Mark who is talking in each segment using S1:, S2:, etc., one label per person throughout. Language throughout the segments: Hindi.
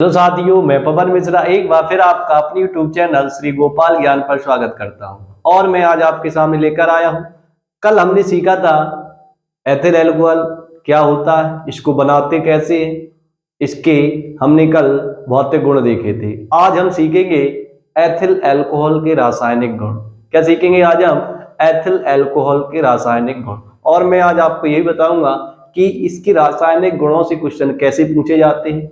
S1: हेलो साथियों, मैं पवन मिश्रा एक बार फिर आपका अपनी यूट्यूब चैनल श्री गोपाल ज्ञान पर स्वागत करता हूं। और मैं आज आपके सामने लेकर आया हूं। कल हमने सीखा था एथिल अल्कोहल क्या होता है, इसको बनाते कैसे हैं, इसके हमने कल भौतिक गुण देखे थे। आज हम सीखेंगे एथिल अल्कोहल के रासायनिक गुण। क्या सीखेंगे आज हम? एथिल अल्कोहल के रासायनिक गुण। और मैं आज आपको यही बताऊंगा कि इसके रासायनिक गुणों से क्वेश्चन कैसे पूछे जाते हैं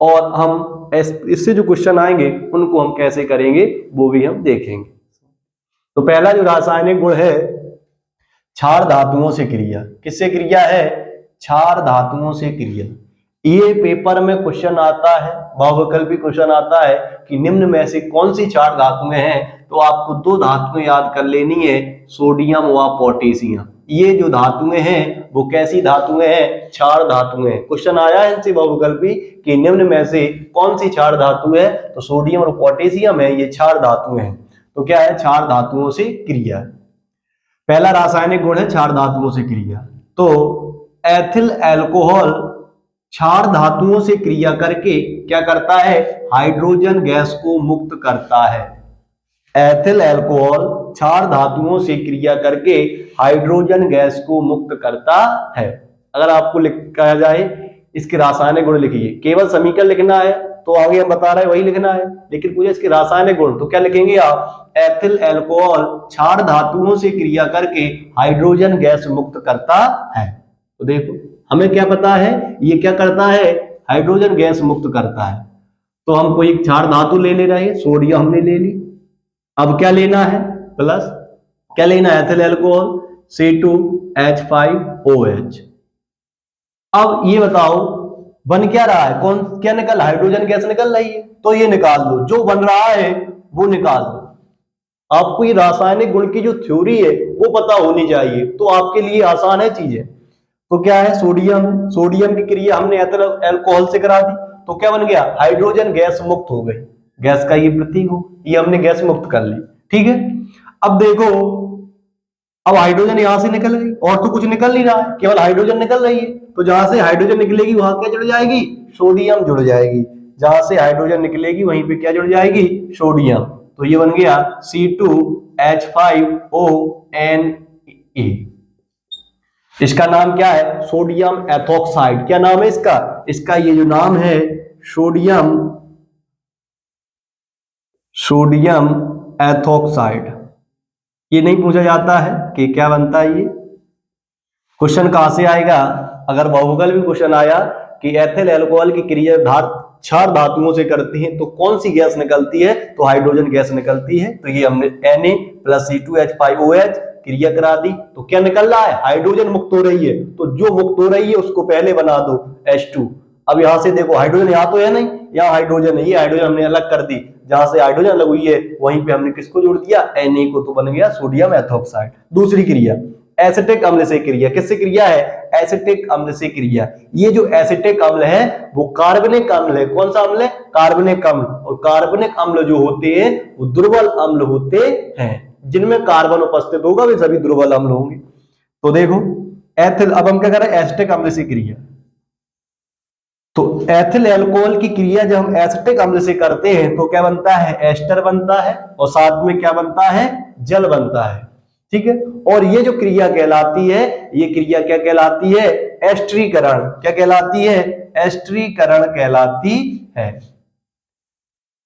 S1: और हम इससे जो क्वेश्चन आएंगे उनको हम कैसे करेंगे वो भी हम देखेंगे। तो पहला जो रासायनिक गुण है, क्षार धातुओं से क्रिया। किससे क्रिया है? क्षार धातुओं से क्रिया। ये पेपर में क्वेश्चन आता है, बहुविकल्पी क्वेश्चन आता है कि निम्न में से कौन सी क्षार धातुएं हैं। तो आपको दो धातुएं याद कर लेनी है, सोडियम व पोटेशियम। ये जो धातुएं हैं वो कैसी धातुएं हैं? क्षार धातुएं हैं। क्वेश्चन आया है इनसे बहुविकल्पी कि निम्न में से कौन सी क्षार धातु है, तो सोडियम और पोटेशियम है, ये क्षार धातुएं हैं। तो क्या है? क्षार धातुओं से क्रिया। पहला रासायनिक गुण है क्षार धातुओं से क्रिया। तो एथिल अल्कोहल क्षार धातुओं से क्रिया करके क्या करता है? हाइड्रोजन गैस को मुक्त करता है। एथिल अल्कोहल क्षार धातुओं से क्रिया करके हाइड्रोजन गैस को मुक्त करता है। अगर आपको कहा जाए इसके रासायनिक गुण लिखिए, केवल समीकरण लिखना है तो आगे हम बता रहे हैं वही लिखना है, लेकिन पूछे इसके रासायनिक गुण तो क्या लिखेंगे आप? एथिल अल्कोहल क्षार धातुओं से क्रिया करके हाइड्रोजन गैस मुक्त करता है। तो देखो हमें क्या पता है, ये क्या करता है? हाइड्रोजन गैस मुक्त करता है। तो हम कोई क्षार धातु ले रहे हैं, सोडियम हमने ले ली। अब क्या लेना है? प्लस क्या लेना है? Ethyl alcohol C2H5OH। अब ये बताओ बन क्या रहा है? कौन क्या निकल? हाइड्रोजन गैस निकल रही है, तो ये निकाल दो। जो बन रहा है वो निकाल दो। आपको ये रासायनिक गुण की जो थ्योरी है वो पता होनी चाहिए, तो आपके लिए आसान है चीजें। तो क्या है? सोडियम की क्रिया हमने एथिल अल्कोहल से करा दी, तो क्या बन गया? हाइड्रोजन गैस मुक्त हो गई। गैस का ये प्रतीक हो, ये हमने गैस मुक्त कर ली। ठीक है, अब देखो, अब हाइड्रोजन यहां से निकल गई और तो कुछ निकल नहीं रहा है, केवल हाइड्रोजन निकल रही है। तो जहां से हाइड्रोजन निकलेगी वहां क्या जुड़ जाएगी? सोडियम जुड़ जाएगी। जहां से हाइड्रोजन निकलेगी वहीं पे क्या जुड़ जाएगी? सोडियम। तो ये बन गया C2H5ONe। इसका नाम क्या है? Sodium ethoxide. क्या नाम है इसका? इसका ये जो नाम है सोडियम एथोक्साइड। ये नहीं पूछा जाता है कि क्या बनता है ये। क्वेश्चन कहां से आएगा? अगर बहुविकल्पी क्वेश्चन आया कि एथिल अल्कोहल की क्रिया क्षार धातुओं से करती है तो कौन सी गैस निकलती है? तो हाइड्रोजन गैस निकलती है। तो ये हमने Na+C2H5OH क्रिया करा दी, तो क्या निकल रहा है? हाइड्रोजन मुक्त हो रही है। तो जो मुक्त हो रही है उसको पहले बना दो H2। अब यहां से देखो हाइड्रोजन यहाँ तो है नहीं, यहाँ हाइड्रोजन है, ये हाइड्रोजन हमने अलग कर दी। जहां से हाइड्रोजन अलग हुई है वहीं पे हमने किसको जोड़ दिया? Na को, तो बन गया सोडियम एथोक्साइड। दूसरी क्रिया एसिटिक अम्ल से क्रिया। किससे क्रिया है? एसिटिक अम्ल से क्रिया। ये जो एसिटिक अम्ल है वो कार्बनिक अम्ल है। कौन सा अम्ल है? कार्बनिक अम्ल। और कार्बनिक अम्ल जो होते हैं वो दुर्बल अम्ल होते हैं। जिनमें कार्बन उपस्थित होगा वे सभी दुर्बल अम्ल होंगे। तो देखो एथिल, अब हम क्या कर रहे हैं? एसिटिक अम्ल से क्रिया। तो एथिल अल्कोहल की क्रिया जब हम एसिटिक अम्ल से करते हैं तो क्या बनता है? एस्टर बनता है और साथ में क्या बनता है? जल बनता है। ठीक है, और ये जो क्रिया कहलाती है, ये क्रिया क्या कहलाती है? एस्टरीकरण। क्या कहलाती है? एस्टरीकरण कहलाती है।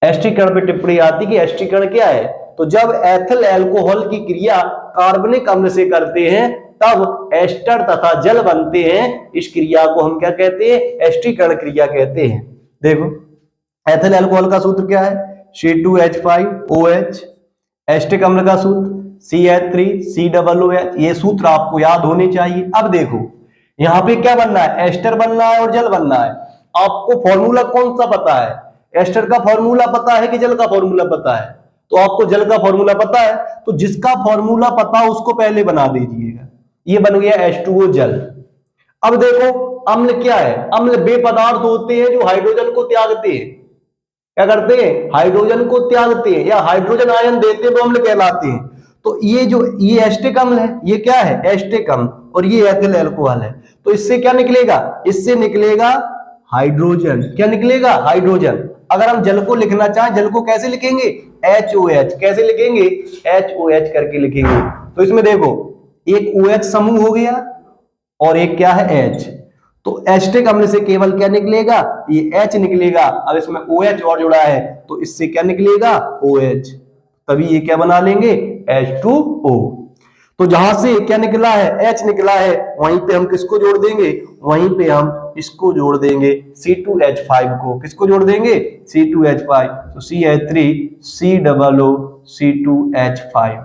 S1: एस्टरीकरण पे टिप्पणी आती कि एस्टरीकरण क्या है? तो जब एथिल अल्कोहल की क्रिया कार्बनिक अम्ल से करते हैं तब एस्टर तथा जल बनते हैं। इस क्रिया को हम क्या कहते हैं? एस्टरीकरण क्रिया कहते हैं। देखो एथिल अल्कोहल का सूत्र क्या है? C2H5OH। एस्टिक अम्ल का सूत्र CH3COOH। ये सूत्र आपको याद होने चाहिए। अब देखो यहां पे क्या बनना है? एस्टर बनना है और जल बनना है। आपको फॉर्मूला कौन सा पता है? एस्टर का फॉर्मूला पता है कि जल का फॉर्मूला पता है? तो आपको जल का फॉर्मूला पता है, तो जिसका फॉर्मूला पता उसको पहले बना दीजिएगा। ये बन गया H2O जल। अब देखो अम्ल क्या है? अम्ल वे पदार्थ होते हैं जो हाइड्रोजन को त्यागते हैं। क्या करते हैं? हाइड्रोजन को त्यागते हैं या हाइड्रोजन आयन देते हैं, वो अम्ल कहलाते हैं। तो ये एस्टिक अम्ल है, ये क्या है? एस्टिक अम्ल। और ये एथिल अल्कोहल है। तो इससे क्या निकलेगा? इससे निकलेगा हाइड्रोजन। क्या निकलेगा? हाइड्रोजन। अगर हम जल को लिखना चाहें, जल को कैसे लिखेंगे? HOH। कैसे लिखेंगे? HOH करके लिखेंगे। तो इसमें देखो, एक OH समूह हो गया और एक क्या है? H। तो एस्टिक अम्ल से केवल क्या निकलेगा? ये H निकलेगा। अब इसमें OH और जुड़ा है तो इससे क्या निकलेगा? OH। तभी ये क्या बना लेंगे? H2O। तो जहां से क्या निकला है? H निकला है, वहीं पे हम किसको जोड़ देंगे? वहीं पे हम इसको जोड़ देंगे C2H5 को। किसको जोड़ देंगे? C2H5। तो CH3COO C2H5।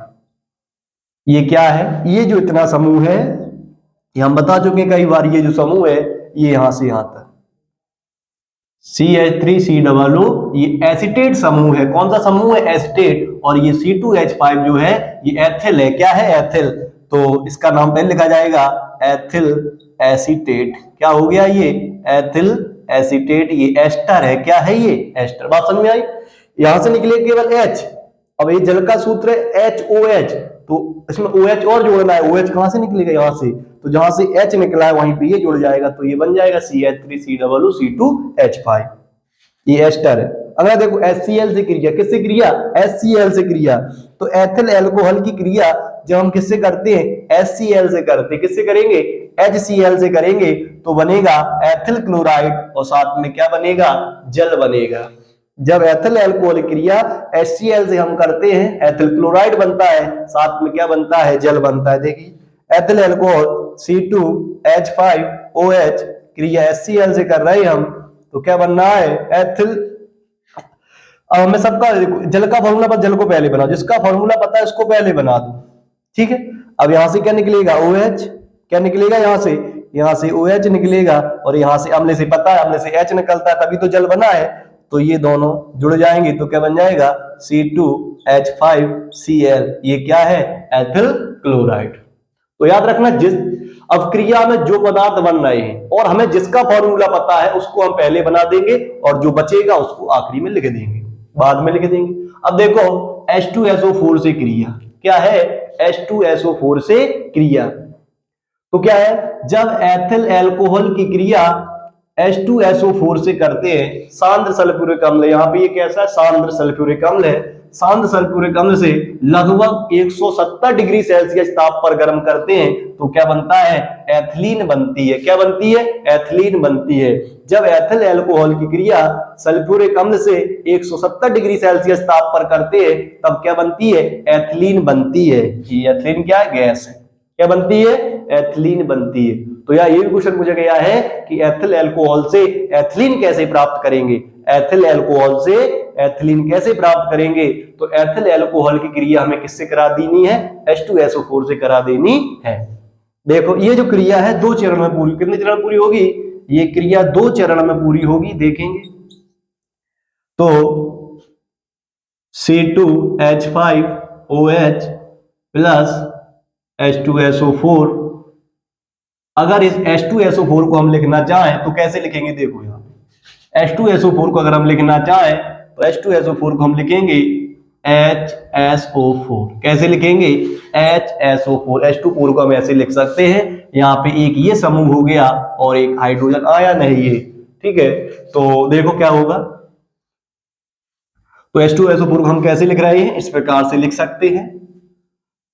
S1: ये क्या है? ये जो इतना समूह है, ये हम बता चुके हैं कई बार, ये जो समूह है ये यहां से यहां तक CH3COO, ये एसिटेट समूह है। कौन सा समूह है? एसिटेट। और ये C2H5 जो है ये एथिल है। क्या है? एथिल। तो इसका नाम पहले लिखा जाएगा एथिल एसीटेट। क्या हो गया ये? Ethyl acetate. ये एस्टर है। क्या है ये? एस्टर। बात समझ में आई? यहां से निकले केवल H। अब ये जल का सूत्र है HOH, तो इसमें OH और जोड़ना है। OH कहां से निकलेगा? यहां से। तो जहां से H निकला है वहीं पे ये जुड़ जाएगा, तो ये बन जाएगा CH3COO C2H5। ये एस्टर है। अगर देखो HCl से क्रिया, किससे क्रिया? HCl से क्रिया। तो एथिल एल्कोहल की क्रिया जब हम किससे करते हैं? HCl से करते हैं। किससे करेंगे? HCl से करेंगे तो बनेगा एथिल क्लोराइड और साथ में क्या बनेगा? जल बनेगा। जब एथिल एल्कोहल क्रिया HCl से हम करते हैं, एथिल क्लोराइड बनता है, साथ में क्या बनता है? जल बनता है। देखिए एथिल एल्कोहल C2H5OH क्रिया HCl से कर रहे हैं हम, तो क्या बन रहा है? एथिल। अब हमें सबका जल का फॉर्मूला पता, जल को पहले बनाओ। जिसका फॉर्मूला पता है उसको पहले बना दो, ठीक है। अब यहां से क्या निकलेगा? OH। क्या निकलेगा यहां से? यहां से OH निकलेगा और यहां से अम्ल से पता है, अम्ल से H निकलता है, तभी तो जल बना है। तो ये दोनों जुड़ जाएंगे तो क्या बन जाएगा? C2H5Cl। ये क्या है? Ethyl chloride. तो याद रखना, जिस अब क्रिया में जो पदार्थ बन रहे हैं और हमें जिसका फॉर्मूला पता है उसको हम पहले बना देंगे और जो बचेगा उसको आखिरी में लिख देंगे, बाद में लिख देंगे। अब देखो H2SO4 से क्रिया क्या है? H2SO4 से क्रिया तो क्या है? जब एथिल एल्कोहल की क्रिया H2SO4 से करते हैं, सांद्र सल्फ्यूरिक अम्ल, यहाँ पे ये कैसा है? सांद्र सल्फ्यूरिक अम्ल है। सांद्र सल्फ्यूरिक अम्ल से लगभग 170 डिग्री सेल्सियस ताप पर गर्म करते हैं तो क्या बनता है? एथिलीन बनती है। क्या बनती है? एथिलीन बनती है। जब एथिल एल्कोहल की क्रिया सल्फ्यूरिक अम्ल से 170 डिग्री सेल्सियस ताप पर करते हैं तब क्या बनती है? एथिलीन बनती है। ये एथिलीन क्या है? गैस है। क्या बनती है? एथिलीन बनती है। तो यार ये भी क्वेश्चन पूछा गया है कि एथिल एल्कोहल से एथिलीन कैसे प्राप्त करेंगे? एथिल एल्कोहल से एथिलीन कैसे प्राप्त करेंगे? तो एथिल एल्कोहल की क्रिया हमें किससे करा देनी है? H2SO4 से करा देनी है। देखो ये जो क्रिया है 2 चरण में पूरी, कितने चरण पूरी होगी? ये क्रिया 2 चरण में पूरी होगी। देखेंगे तो C2H5OH प्लस H2SO4। अगर इस H2SO4 को हम लिखना चाहें तो कैसे लिखेंगे? देखो यहाँ H2SO4 को अगर हम लिखना चाहें तो H2SO4 को हम लिखेंगे HSO4। कैसे लिखेंगे? HSO4। H2O को हम ऐसे लिख सकते हैं, यहाँ पे एक ये समूह हो गया और एक हाइड्रोजन आयन है ये, ठीक है। तो देखो क्या होगा, तो H2SO4 को हम कैसे लिख रहे हैं? इस प्रकार से लिख सकते हैं।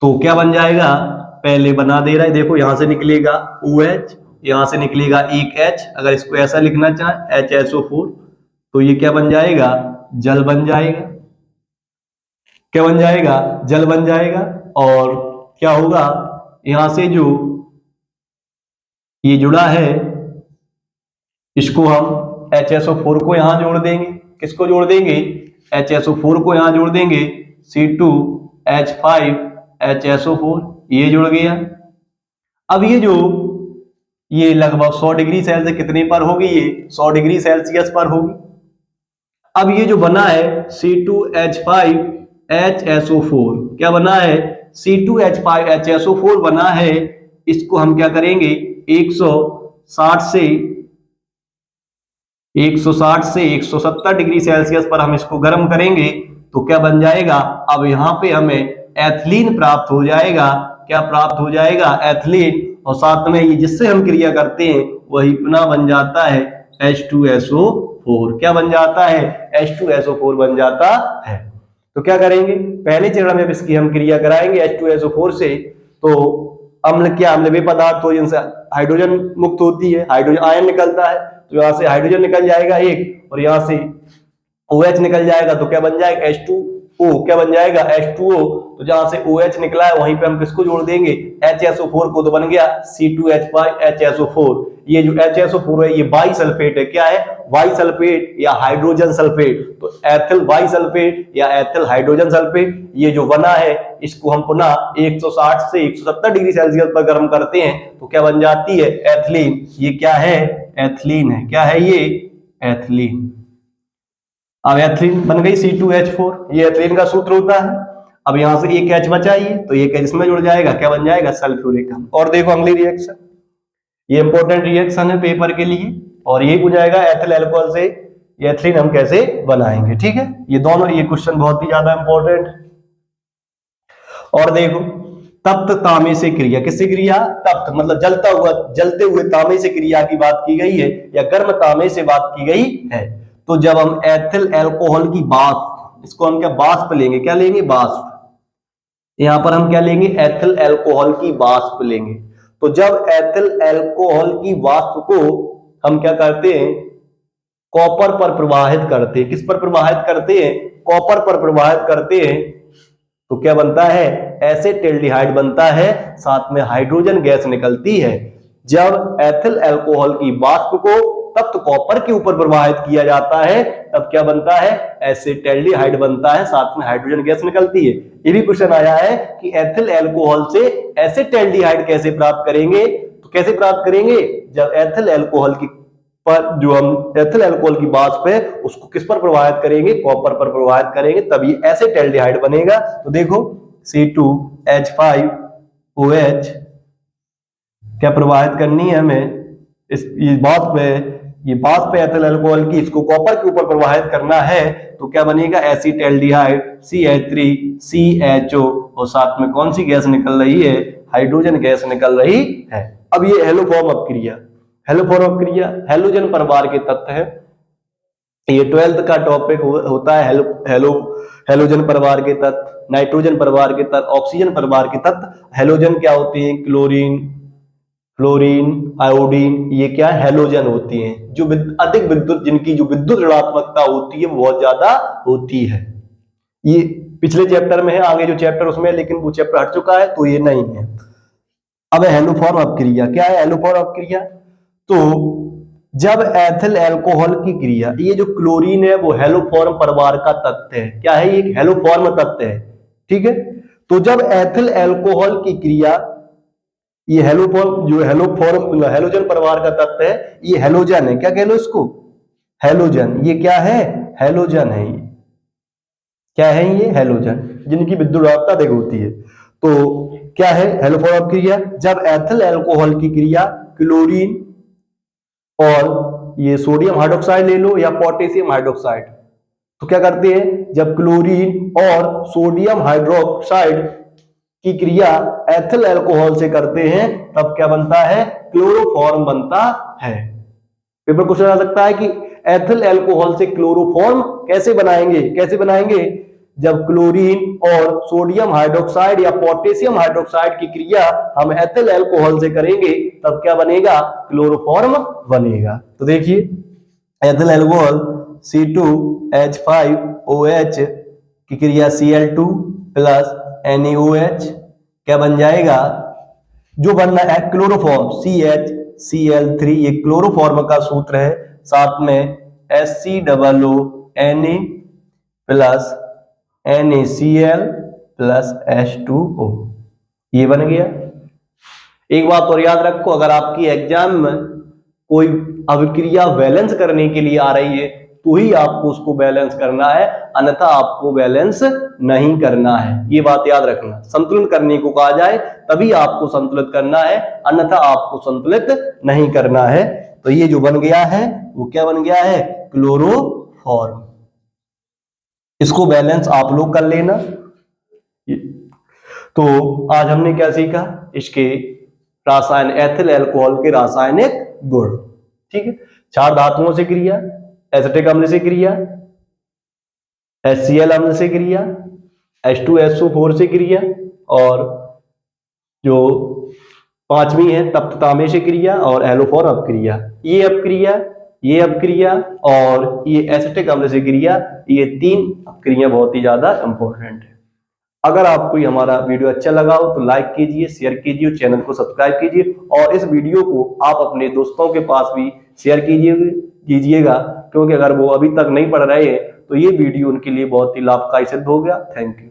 S1: तो क्या बन जाएगा? पहले बना दे रहा है, देखो यहां से निकलेगा OH, यहां से निकलेगा एक H। अगर इसको ऐसा लिखना चाहे HSO4 तो ये क्या बन जाएगा? जल बन जाएगा। क्या बन जाएगा? जल बन जाएगा। और क्या होगा? यहां से जो ये जुड़ा है इसको हम HSO4 को यहां जोड़ देंगे। किसको जोड़ देंगे? HSO4 को यहां जोड़ देंगे। C2H5HSO4 ये जुड़ गया। अब ये जो ये लगभग 100 डिग्री सेल्सियस कितने पर होगी? ये 100 डिग्री सेल्सियस पर होगी। अब ये जो बना है C2H5HSO4 क्या बना है? C2H5HSO4 बना है। इसको हम क्या करेंगे? 160 से 170 डिग्री सेल्सियस पर हम इसको गर्म करेंगे तो क्या बन जाएगा? अब यहाँ पे हमें एथिलीन प्राप्त हो जाएगा। क्या प्राप्त हो जाएगा? एथिलीन। और साथ में ये जिससे हम क्रिया करते हैं वही पुनः बन जाता है H2SO4 क्या बन जाता है, H2SO4 बन जाता है। तो क्या करेंगे, पहले चरण में इसकी हम क्रिया कराएंगे H2SO4 से, तो अम्ल क्या, अम्ल वे पदार्थ हो जिनसे हाइड्रोजन मुक्त होती है, हाइड्रोजन आयन निकलता है, तो यहाँ से हाइड्रोजन निकल जाएगा एक, और यहाँ से OH निकल जाएगा, तो क्या बन जाएगा H2O, क्या बन जाएगा H2O। तो जहां से OH निकला है वहीं पे हम किसको जोड़ देंगे, HSO4 को, तो बन गया C2H5HSO4। ये जो HSO4 है ये बाई सल्फेट है, क्या है, बाई सल्फेट या हाइड्रोजन सल्फेट, तो एथिल बाई सल्फेट या एथिल हाइड्रोजन सल्फेट। ये जो बना है इसको हम पुनः 160 से 170 डिग्री सेल्सियस पर गर्म करते हैं, तो क्या बन जाती है, एथिलीन। ये क्या है, एथिलीन है, क्या है ये, एथिलीन। अब एथिलीन बन गई C2H4, ये एथिलीन का सूत्र होता है। अब यहां से एक H बचा ही है, तो एक H इसमें जुड़ जाएगा, क्या बन जाएगा, सल्फ्यूरिक एसिड। और देखो अगली रिएक्शन, ये इंपॉर्टेंट रिएक्शन है पेपर के लिए, और ये हो जाएगा एथिल अल्कोहल से एथिलीन हम कैसे बनाएंगे, ठीक है। ये दोनों, ये क्वेश्चन बहुत ही ज्यादा इंपॉर्टेंट है। और देखो तप्त तांबे से क्रिया, किससे क्रिया, तप्त मतलब जलते हुए तांबे से क्रिया की बात की गई है, या गर्म तांबे से बात की गई है। तो जब हम एथिल अल्कोहल की वाष्प, इसको हम क्या वाष्प लेंगे, क्या लेंगे, वाष्प। यहां पर हम क्या लेंगे, एथिल अल्कोहल की वाष्प लेंगे। तो जब एथिल अल्कोहल की वाष्प को हम क्या करते हैं, कॉपर पर प्रवाहित करते हैं, किस पर प्रवाहित करते हैं, कॉपर पर प्रवाहित करते हैं, तो क्या बनता है, एसेटल्डिहाइड बनता है, साथ में हाइड्रोजन गैस निकलती है। जब एथिल अल्कोहल की वाष्प को तप्त कॉपर के ऊपर प्रवाहित किया जाता है, तब क्या बनता है, एसेटल्डिहाइड बनता है, साथ में हाइड्रोजन गैस निकलती है। ये भी क्वेश्चन आया है कि एथिल अल्कोहल से एसेटल्डिहाइड कैसे प्राप्त करेंगे, तो कैसे प्राप्त करेंगे, जब एथिल अल्कोहल की पर जो हम एथिल अल्कोहल की वाष्प है उसको किस पर प्रवाहित करेंगे, कॉपर पर प्रवाहित करेंगे, तभी एसेटल्डिहाइड बनेगा। तो देखो C2H5OH क्या प्रवाहित करनी है हमें, इस ये वाष्प है एथिल अल्कोहल की, इसको कॉपर के ऊपर प्रवाहित करना है, तो क्या बनेगा, एसिटल्डिहाइड CH3CHO, और साथ में कौन सी गैस निकल रही है, हाइड्रोजन गैस निकल रही है। अब ये हेलोफॉर्म अपक्रिया, हेलोफॉर्म अपक्रिया हेलोजन परिवार के तत्व है, ये 12th का टॉपिक होता है, हेलोजन परिवार के तत्व, नाइट्रोजन परिवार के तत्व, ऑक्सीजन परिवार के तत्व। हेलोजन क्या होते हैं, क्लोरीन, फ्लोरीन, आयोडीन, ये क्या हेलोजन होती हैं, जो अधिक विद्युत, जिनकी जो विद्युत ऋणात्मकता होती है वो बहुत ज्यादा होती है। ये पिछले चैप्टर में है, आगे जो चैप्टर उसमें है, लेकिन वो चैप्टर हट चुका है तो ये नहीं है। अब हेलोफॉर्म अपक्रिया, क्या है हेलोफॉर्म अपक्रिया, तो जब एथिल अल्कोहल की क्रिया, ये जो क्लोरीन है वो हेलोफॉर्म परिवार का तत्व है, क्या है, ये हेलोफॉर्म तत्व है, ठीक है। तो जब एथिल अल्कोहल की क्रिया, ये हेलोफॉर्म जो हेलोजन परिवार का तत्व है, ये हेलोजन है, क्या कह लो इसको, हेलोजन, ये क्या है, हेलोजन है, ये क्या है, ये हेलोजन, जिनकी विद्युत ऋणात्मकता अधिक होती है। तो क्या है हेलोफॉर्म क्रिया, जब एथिल अल्कोहल की क्रिया क्लोरीन और ये सोडियम हाइड्रोक्साइड ले लो या पोटेशियम हाइड्रोक्साइड, तो क्या करते हैं, जब क्लोरीन और सोडियम हाइड्रोक्साइड की क्रिया एथिल अल्कोहल से करते हैं, तब क्या बनता है, क्लोरोफॉर्म बनता है। पेपर क्वेश्चन आ सकता है कि एथिल अल्कोहल से क्लोरोफॉर्म कैसे बनाएंगे, कैसे बनाएंगे, जब क्लोरीन और सोडियम हाइड्रोक्साइड या पोटेशियम हाइड्रोक्साइड की क्रिया हम एथिल अल्कोहल से करेंगे, तब क्या बनेगा, क्लोरोफॉर्म बनेगा। तो देखिए एथिल अल्कोहल C2H5OH की क्रिया Cl2 प्लस NaOH क्या बन जाएगा, जो बनना है क्लोरोफॉर्म CHCl3, ये क्लोरोफॉर्म का सूत्र है, साथ में HCOONA plus NaCl plus H2O, ये बन गया। एक बात और याद रखो, अगर आपकी एग्जाम में कोई अभिक्रिया बैलेंस करने के लिए आ रही है तो ही आपको उसको बैलेंस करना है, अन्यथा आपको बैलेंस नहीं करना है, ये बात याद रखना। संतुलन करने को कहा जाए तभी आपको संतुलित करना है, अन्यथा आपको संतुलित नहीं करना है। तो ये जो बन गया है वो क्या बन गया है, क्लोरोफॉर्म। इसको बैलेंस आप लोग कर लेना। तो आज हमने क्या सीखा, इसके रासायन, एथिल अल्कोहल के रासायनिक गुण, ठीक है। क्षार धातुओं से क्रिया, एसिटिक अम्ल से क्रिया, HCl अम्ल से क्रिया, H2SO4 से क्रिया, और जो पांचवी है तप्त तांबे से क्रिया और एलोफोर अपक्रिया। ये अपक्रिया और ये एसिटिक अम्ल से क्रिया, ये 3 अपक्रिया बहुत ही ज्यादा इंपॉर्टेंट है। अगर आपको ये हमारा वीडियो अच्छा लगा हो तो लाइक कीजिए, शेयर कीजिए, चैनल को सब्सक्राइब कीजिए और इस वीडियो को आप अपने दोस्तों के पास भी शेयर कीजिएगा, क्योंकि अगर वो अभी तक नहीं पढ़ रहे हैं तो ये वीडियो उनके लिए बहुत ही लाभकारी सिद्ध हो गया। Thank you.